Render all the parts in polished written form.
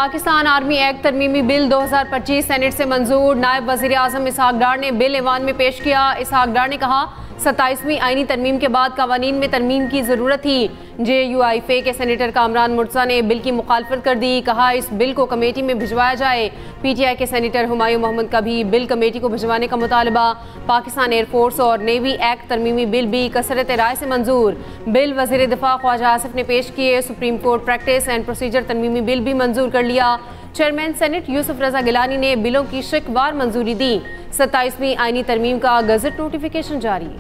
Pakistan army act तरमीमी bill 2025 senate से मंजूर। नायब वज़ीर आज़म इसहाक डार ने बिल ऐवान में पेश किया। इसहाक डार ने कहा 27वीं आईनी तरमीम के बाद कवानीन में तरमीम की ज़रूरत थी। JUIFA के सेनेटर कामरान मुर्तज़ा ने बिल की मुखालफत कर दी। कहा इस बिल को कमेटी में भिजवाया जाए। PTI के सेनेटर हुमायूं मोहम्मद का भी बिल कमेटी को भिजवाने का मुतालबा। पाकिस्तान एयरफोर्स और नेवी एक्ट तरमीमी बिल भी कसरत राय से मंजूर। बिल वज़ीर दिफा ख्वाजा आसिफ ने पेश किए। Supreme court practice and procedure तरमीमी बिल भी मंजूर कर लिया। चेयरमैन सेनेट यूसुफ रजा गिलानी ने बिलों की शिकवार मंजूरी दी। 27वीं आईनी तरमीम का गजट नोटिफिकेशन जारी।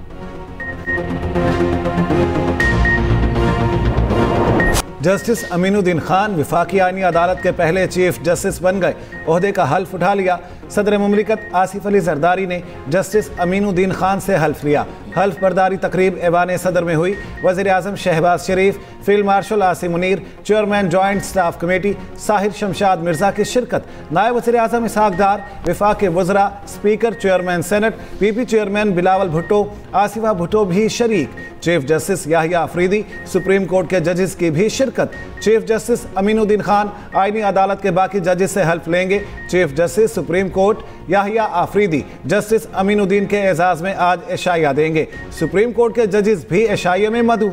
जस्टिस अमीनुद्दीन खान वफाकी आईनी अदालत के पहले चीफ जस्टिस बन गए। ओहदे का हल्फ उठा लिया। सदर मुमलिकत आसिफ अली जरदारी ने जस्टिस अमीनुद्दीन खान से हल्फ लिया। हल्फ बर्दारी तकरीब ऐवान सदर में हुई। वज़ीर आज़म Shahbaz Sharif, field marshal Asim Munir, chairman joint staff committee Sahir Shamshad Mirza की शिरकत। नायब वज़ीर आज़म इसहाक डार, वफाक वज़रा, speaker chairman senate, PP chairman Bilawal Bhutto, Asifa Bhutto भी शरीक। Chief justice Yahya Afridi, supreme court के जजेस की भी शिरकत। चीफ जस्टिस अमीनुद्दीन खान आईनी अदालत के बाकी जजेस से हल्फ लेंगे। Chief justice supreme court Yahya Afridi justice Aminuddin के एजाज में आज एशाइया देंगे। सुप्रीम कोर्ट के जजेस भी एशाइया में मदऊ।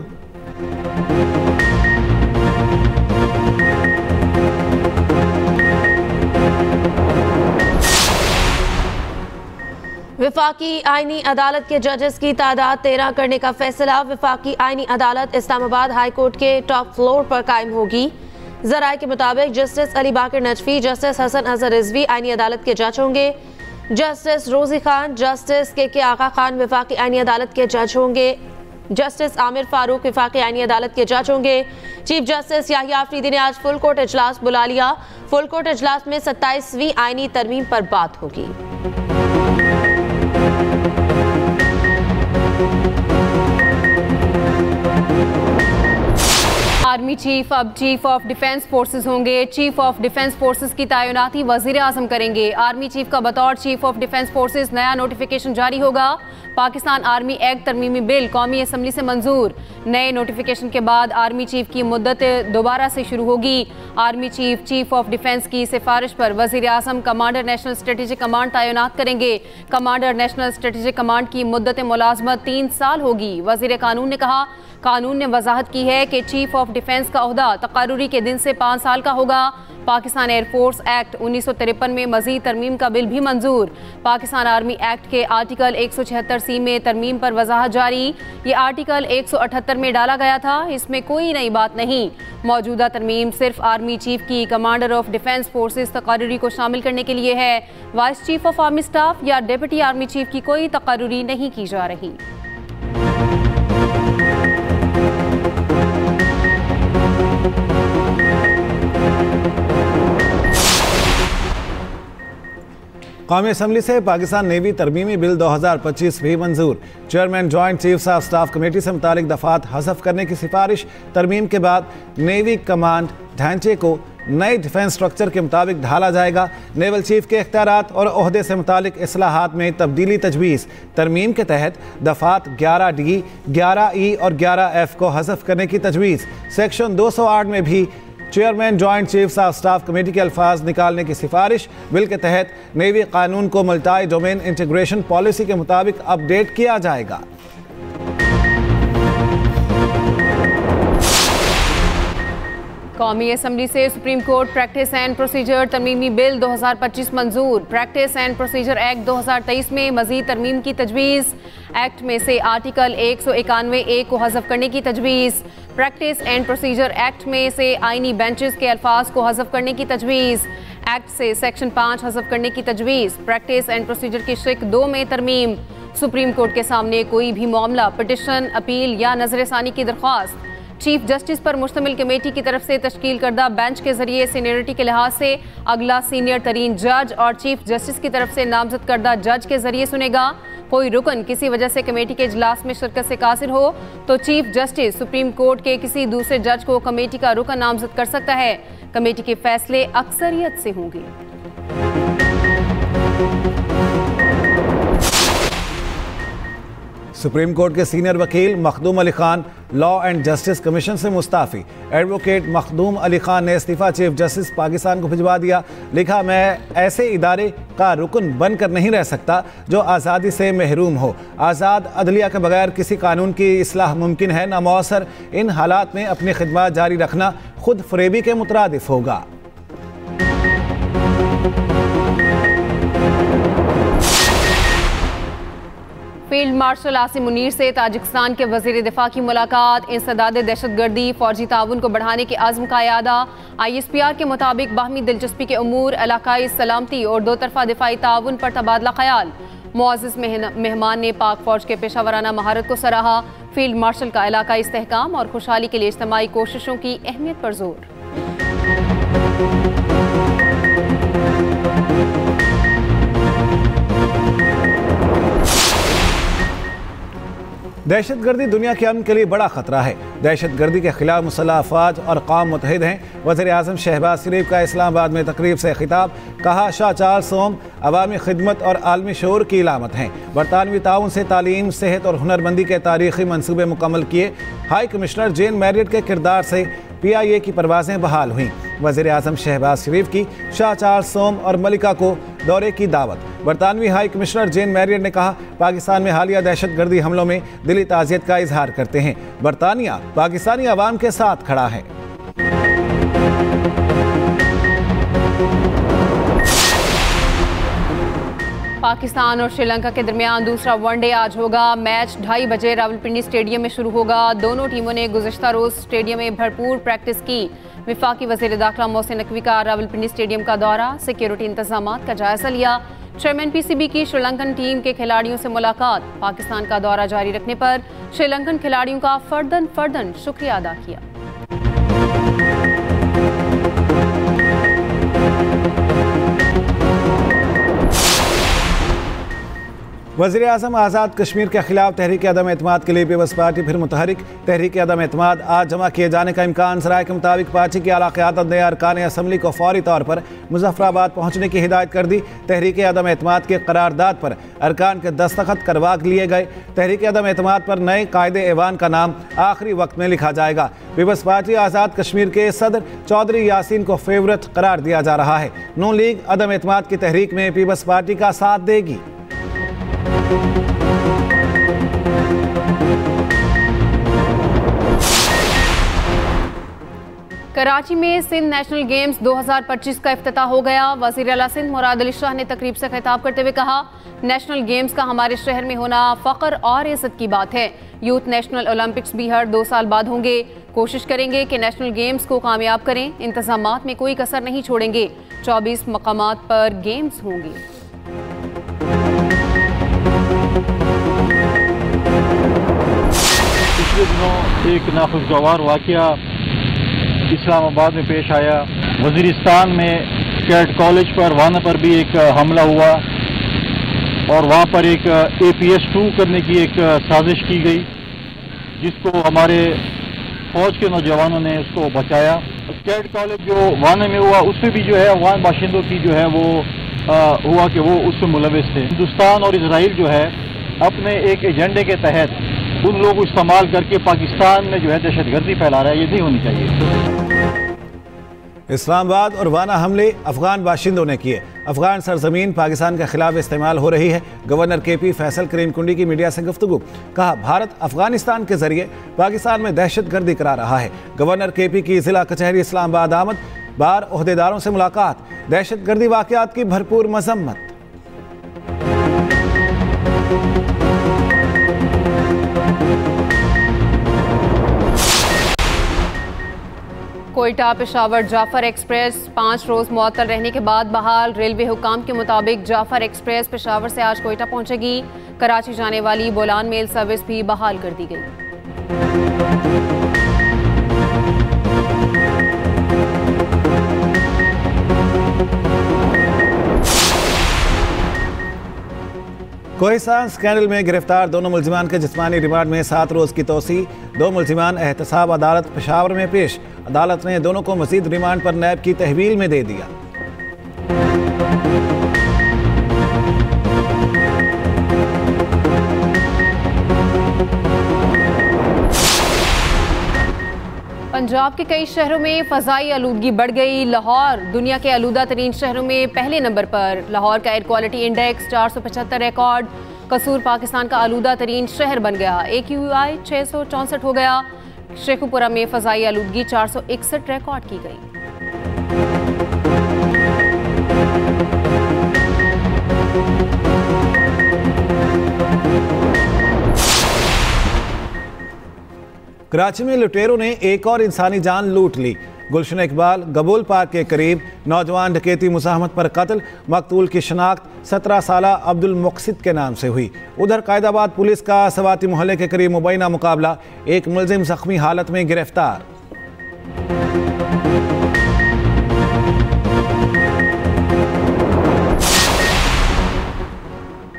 वफाकी आईनी अदालत के जजेस की तादाद 13 करने का फैसला। वफाकी आईनी अदालत इस्लामाबाद हाई कोर्ट के टॉप फ्लोर पर कायम होगी। जराये के मुताबिक जस्टिस अली बाकर नजफी, जस्टिस हसन अजहर रिजवी आईनी अदालत के जज होंगे। जस्टिस रोजी खान, जस्टिस के आगा खान वफाकी आईनी अदालत के जज होंगे। जस्टिस आमिर फारूक वफाकी आईनी अदालत के जज होंगे। चीफ जस्टिस याहिया अफरीदी ने आज फुल कोर्ट इजलास बुला लिया। फुल कोर्ट इजलास में 27वीं आईनी तरमीम पर बात होगी। आर्मी चीफ अब चीफ ऑफ डिफेंस फोर्सेस होंगे। चीफ ऑफ डिफेंस फोर्सेस की तैनाती वजीर आजम करेंगे। आर्मी चीफ का बतौर चीफ ऑफ डिफेंस फोर्सेस नया नोटिफिकेशन जारी होगा। पाकिस्तान आर्मी एक्ट तरमीमी बिल कौमी असम्बली से मंजूर। नए नोटिफिकेशन के बाद आर्मी चीफ की मुद्दत दोबारा से शुरू होगी। Army chief chief of defence की सिफारिश पर वजीर आजम कमांडर नेशनल स्ट्रेटेजिक कमांड तैनात करेंगे। कमांडर नेशनल स्ट्रेटेजिक कमांड की मुद्दत मुलाजमत 3 साल होगी। वजीर कानून ने कहा कानून ने वजाहत की है कि चीफ ऑफ डिफेंस का ओहदा तकर्रुरी के दिन से 5 साल का होगा। पाकिस्तान एयरफोर्स एक्ट 1953 में मजीद तरमीम का बिल भी मंजूर। पाकिस्तान आर्मी एक्ट के आर्टिकल 176C में तरमीम पर वजाहत जारी। ये आर्टिकल 178 में डाला गया था। इसमें कोई नई बात नहीं। मौजूदा तरमीम सिर्फ आर्मी चीफ की कमांडर ऑफ डिफेंस फोर्सेस तकर्रुरी को शामिल करने के लिए है। Vice chief of army staff या डिप्टी आर्मी चीफ की कोई तकर्रुरी नहीं की जा रही। कौमी असम्बली से पाकिस्तान नेवी तरमीमी बिल 2025 भी मंजूर। Chairman joint chiefs of staff committee से मुतालिक दफात हज़फ करने की सिफारिश। तरमीम के बाद नेवी कमांड ढांचे को नए डिफेंस स्ट्रक्चर के मुताबिक ढाला जाएगा। नेवल चीफ के इख्तियारात और ओहदे से मुतालिक इस्लाहात में तब्दीली तजवीज़। तरमीम के तहत दफात 11D, 11E और 11F को हज़फ करने की तजवीज़। सेक्शन 208 में भी chairman joint chiefs of staff committee के अल्फाज निकालने की सिफारिश। बिल के तहत नेवी कानून को मल्टी डोमेन इंटीग्रेशन पॉलिसी के मुताबिक अपडेट किया जाएगा। कौमी असम्बली से supreme court practice and procedure तरमीमी बिल 2025 मंजूर। प्रैक्टिस एंड प्रोसीजर एक्ट 2023 में मजीद तरमीम की तजवीज़। एक्ट में से आर्टिकल 191A को हज़फ करने की तजवीज़। प्रैक्टिस एंड प्रोसीजर एक्ट में से आईनी बेंचेस के अल्फाज को हज़फ करने की तजवीज़। एक्ट से सेक्शन 5 हज़फ करने की तजवीज़। प्रैक्टिस एंड प्रोसीजर की शिक 2 में तरमीम। सुप्रीम कोर्ट के सामने कोई भी मामला, पिटिशन, अपील या नजरसानी की दरख्वास्त चीफ जस्टिस पर मुश्तमिल कमेटी की तरफ से तश्कील करदा बेंच के जरिए सीनियरिटी के लिहाज से अगला सीनियर तरीन जज और चीफ जस्टिस की तरफ से नामजद करदा जज के जरिए सुनेगा। कोई रुकन किसी वजह से कमेटी के इजलास में शिरकत से कासिर हो तो चीफ जस्टिस सुप्रीम कोर्ट के किसी दूसरे जज को कमेटी का रुकन नामजद कर सकता है। कमेटी के फैसले अक्सरियत से होंगे। सुप्रीम कोर्ट के सीनियर वकील Makhdoom Ali Khan law and justice commission से मुस्ताफ़ी। एडवोकेट मखदूम अली खान ने इस्तीफ़ा चीफ जस्टिस पाकिस्तान को भिजवा दिया। लिखा, मैं ऐसे इदारे का रुकन बनकर नहीं रह सकता जो आज़ादी से महरूम हो। आज़ाद अदलिया के बगैर किसी कानून की इस्लाह मुमकिन है न मौसर। इन हालात में अपनी खिदमत जारी रखना खुद फरेबी के मुतरादिफ होगा। फील्ड मार्शल आसिम मुनीर से ताजिकिस्तान के वजीर दिफा की मुलाकात। इंसदाद दहशतगर्दी, फौजी ताउन को बढ़ाने के आज़म का यादा। ISPR के मुताबिक बाहमी दिलचस्पी के उमूर, इलाकाई सलामती और दो तरफा दिफाई ताउन पर तबादला ख्याल। मुअज़्ज़िज़ मेहमान ने पाक फौज के पेशावराना महारत को सराहा। फील्ड मार्शल का इलाकाई इस्तेहकाम और खुशहाली के लिए इज्तिमाई कोशिशों की अहमियत पर जोर। दहशतगर्दी दुनिया के अमन के लिए बड़ा खतरा है। दहशतगर्दी के खिलाफ मुसल्लह अफवाज और कौम मुतहिद हैं। वज़ीर आज़म शहबाज शरीफ का इस्लामाबाद में तकरीब से खिताब। कहा, शाह चार्ल्स सोम अवामी खिदमत और आलमी शऊर की इलामत हैं। बरतानवी ताउन से तालीम, सेहत और हुनरमंदी के तारीखी मनसूबे मुकम्मल किए। हाई कमिश्नर जेन मैरियट के किरदार से PIA की परवाज़ें बहाल हुईं। वज़ीर आज़म शहबाज शरीफ की शाह चार्ल्स सोम और मलिका को दौरे की दावत। बरतानवी हाई कमिश्नर जेन मैरियट ने कहा, पाकिस्तान में हालिया दहशतगर्दी हमलों में दिली ताज़ियत का इजहार करते हैं। बरतानिया पाकिस्तानी अवाम के साथ खड़ा है। पाकिस्तान और श्रीलंका के दरमियान दूसरा वनडे आज होगा। मैच 2:30 बजे रावलपिंडी स्टेडियम में शुरू होगा। दोनों टीमों ने गुज़िश्ता रोज़ स्टेडियम में भरपूर प्रैक्टिस की। विफाकी वज़ीर दाखिला मोहसिन नकवी का रावलपिंडी स्टेडियम का दौरा, सिक्योरिटी इंतजामात का जायजा लिया। चेयरमैन PCB की श्रीलंकन टीम के खिलाड़ियों से मुलाकात। पाकिस्तान का दौरा जारी रखने पर श्रीलंकन खिलाड़ियों का फर्दन शुक्रिया अदा किया। वज़ीर आज़म आज़ाद कश्मीर के खिलाफ तहरीक अदम एतमाद के लिए पीपल्स पार्टी फिर मुतहरिक। तहरीक अदम एतमाद आज जमा किए जाने का इम्कान। ज़राए के मुताबिक पार्टी की आला क़यादत ने अरकान असम्बली को फौरी तौर पर मुज़फ़्फ़राबाद पहुँचने की हिदायत कर दी। तहरीक अदम एतमाद के करारदाद पर अरकान के दस्तखत करवा लिए गए। तहरीक अदम एतमाद पर नए कायदे ऐवान का नाम आखिरी वक्त में लिखा जाएगा। पीपल्स पार्टी आज़ाद कश्मीर के सदर चौधरी यासीन को फेवरेट करार दिया जा रहा है। नून लीग अदम एतमाद की तहरीक में पीपल्स पार्टी का साथ देगी। कराची में सिंध नेशनल गेम्स 2025 का इफ्तिताह हो गया। वज़ीर आला सिंध मुराद अली शाह ने तकरीब से खिताब करते हुए कहा, नेशनल गेम्स का हमारे शहर में होना फ़ख्र और इज़्ज़त की बात है। यूथ नेशनल ओलंपिक्स भी हर 2 साल बाद होंगे। कोशिश करेंगे कि नेशनल गेम्स को कामयाब करें। इंतज़ामात में कोई कसर नहीं छोड़ेंगे। 24 मकामात पर गेम्स होंगे। पिछले दिनों एक नाखुशगवार वाक़या इस्लामाबाद में पेश आया। वज़ीरिस्तान में कैट कॉलेज पर वाना पर भी एक हमला हुआ और वहाँ पर एक APS-2 करने की एक साजिश की गई, जिसको हमारे फौज के नौजवानों ने उसको बचाया। कैट कॉलेज जो वाना में हुआ उसमें भी जो है अफगान बाशिंदों की जो है वो हुआ कि वो उसमें मुलविस थे। हिंदुस्तान और इजराइल जो है अपने एक एजेंडे के तहत उन लोगों को इस्तेमाल करके पाकिस्तान में जो है दहशतगर्दी फैला रहा है। ये नहीं होनी चाहिए। इस्लामाबाद और वाना हमले अफगान बाशिंदों ने किए। अफगान सरजमीन पाकिस्तान के खिलाफ इस्तेमाल हो रही है। गवर्नर KP फैसल करीम कुंडी की मीडिया से गुफ्तगू। कहा, भारत अफगानिस्तान के जरिए पाकिस्तान में दहशतगर्दी करा रहा है। गवर्नर KP की जिला कचहरी इस्लामाबाद आमद। बार ओहदेदारों से मुलाकात। दहशतगर्दी वाक़यात की भरपूर मजम्मत। कोयटा पेशावर जाफर एक्सप्रेस 5 रोज़ मुअत्तल रहने के बाद बहाल। रेलवे हुकाम के मुताबिक जाफर एक्सप्रेस पेशावर से आज कोयटा पहुंचेगी। कराची जाने वाली बोलान मेल सर्विस भी बहाल कर दी गई। कोहिस्तान स्कैंडल में गिरफ्तार दोनों मुल्जिमान के जिस्मानी रिमांड में 7 रोज़ की तोसी। 2 मुल्जिमान एहतसाब अदालत पेशावर में पेश। अदालत ने दोनों को मजीद रिमांड पर नैब की तहवील में दे दिया। पंजाब के कई शहरों में फ़ज़ाई आलूदगी बढ़ गई। लाहौर दुनिया के आलूदा तरीन शहरों में पहले नंबर पर। लाहौर का एयर क्वालिटी इंडेक्स 475 रिकॉर्ड। कसूर पाकिस्तान का आलूदा तरीन शहर बन गया। AQI 664 हो गया। शेखुपुरा में फ़ज़ाई आलूदगी 461 रिकॉर्ड की गई। कराची में लुटेरों ने एक और इंसानी जान लूट ली। गुलशन इकबाल गबूल पार्क के करीब नौजवान डकैती मुज़ाहमत पर कत्ल। मकतूल की शनाख्त 17 साला अब्दुल मुक़सिद के नाम से हुई। उधर कायदाबाद पुलिस का सवाती मोहल्ले के करीब मुबैना मुकाबला, एक मुलजिम जख्मी हालत में गिरफ्तार।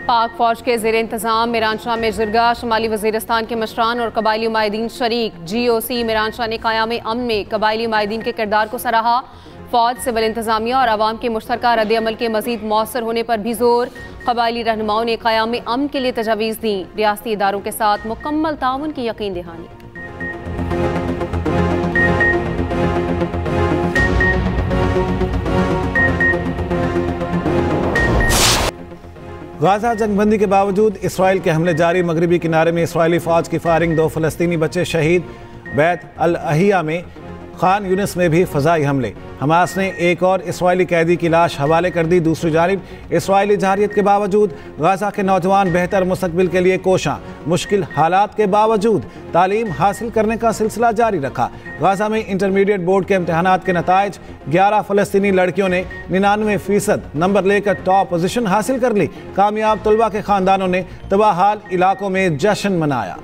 पाक फौज के ज़ेर इंतज़ाम मीरान शाह में जिरगा, शुमाली वज़ीरिस्तान के मशरान और कबायली माहिदीन शरीक। GOC मीरान शाह ने क़याम अमन में कबायली माहिदीन के किरदार को सराहा। फौज, सिविल इंतज़ामिया और आवाम के मुश्तरका रद्द अमल के मज़ीद मौसर होने पर भी जोर। कबायली रहनुमाओं ने क़याम अमन के लिए तजावीज़ दी। रियासती इदारों के साथ मुकम्मल ताउन की यकीन दहानी। गाज़ा जंगबंदी के बावजूद इसराइल के हमले जारी। मगरबी किनारे में इसराइली फ़ौज की फायरिंग, 2 फ़लस्तीनी बच्चे शहीद। बैत अल अहिया में खान यूनिस में भी फ़ज़ाई हमले। हमास ने एक और इसराइली कैदी की लाश हवाले कर दी। दूसरी जानिब इसराइली जारियत के बावजूद गाज़ा के नौजवान बेहतर मुस्तकबिल के लिए कोशां। मुश्किल हालात के बावजूद तालीम हासिल करने का सिलसिला जारी रखा। गाज़ा में इंटरमीडिएट बोर्ड के इम्तहानात के नताइज, 11 फ़लस्तीनी लड़कियों ने 99% नंबर लेकर टॉप पोजीशन हासिल कर ली। कामयाब तलबा के ख़ानदानों ने तबाहाल इलाकों में जश्न मनाया।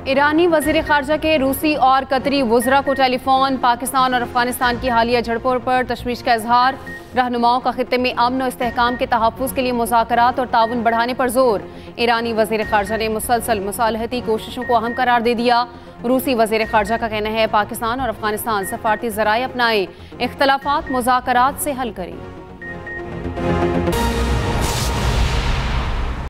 ईरानी वज़ीर ख़ारजा के रूसी और कतरी वज़रा को टेलीफोन। पाकिस्तान और अफगानिस्तान की हालिया झड़पों पर तशवीश का इजहार। रहनुमाओं का खित्ते में अमन और इस्तेहकाम के तहफ़्फ़ुज़ के लिए मुज़ाकरात और ताउन बढ़ाने पर जोर। ईरानी वज़ीर ख़ारजा ने मुसलसल मुसालहती कोशिशों को अहम करार दे दिया। रूसी वज़ीर ख़ारजा का कहना है पाकिस्तान और अफगानिस्तान सफ़ारती ज़राए अपनाएं, इख्तलाफ़ात मुज़ाकरात से हल करें।